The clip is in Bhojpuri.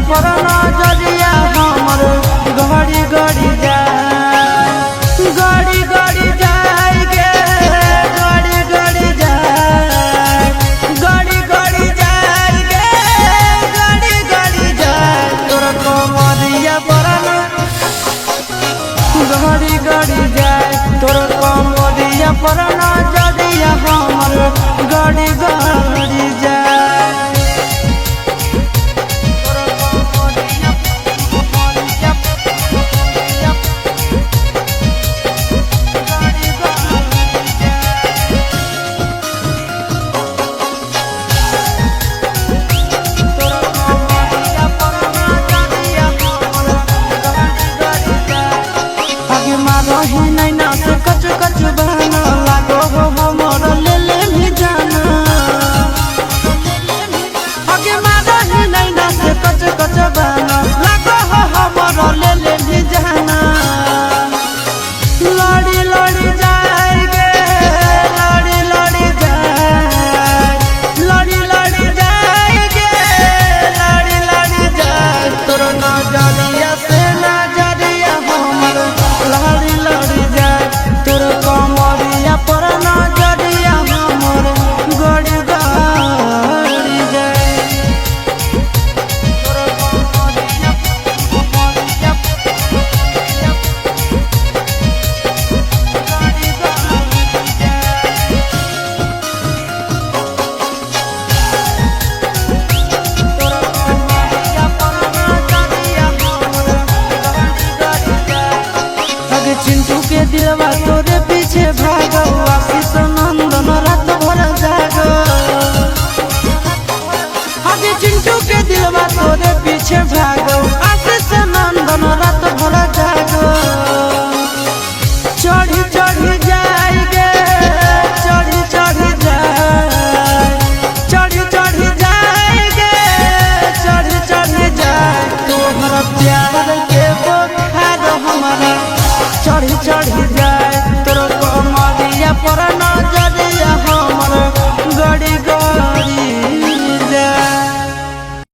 पर नजरिया हमर गड़ी गड़ी जाए, गड़ी गड़ी जाए गे, गड़ी गड़ी जाए, गड़ी गड़ी जाए गे, गड़ी गड़ी जाए तोर कमरिया पर गड़ी गड़ी जाए, तोर कमरिया पर नजरिया हमर गड़ी गड़ी जाए। रही नैना से कच कच बहना लागो हो हमर ले ले भी जाना, आगे रही नैना से कच कच बहना लागो हो हमर ले ले भी जाना। लड़ी लड़ी जाए गे, लड़ी लड़ी जाए, लड़ी लड़ी जाए गे, लड़ी लड़ी जाए तोर नजरिया से नजरिया हमर लड़ी लड़ी जाए, तोर कमरिया पर नजरिया हमर गड़ी गड़ी जाए, तोर कमरिया कमरिया गड़ी गड़ी जाए, तोर कमरिया पर नजरिया हमर गड़ी गड़ी जाए। अगे चिंटू के दिलवा तोरे पीछे भागो, आशीष नंदन रात भर जागो, अगे चिंटू के दिलवा तोरे पीछे भागो।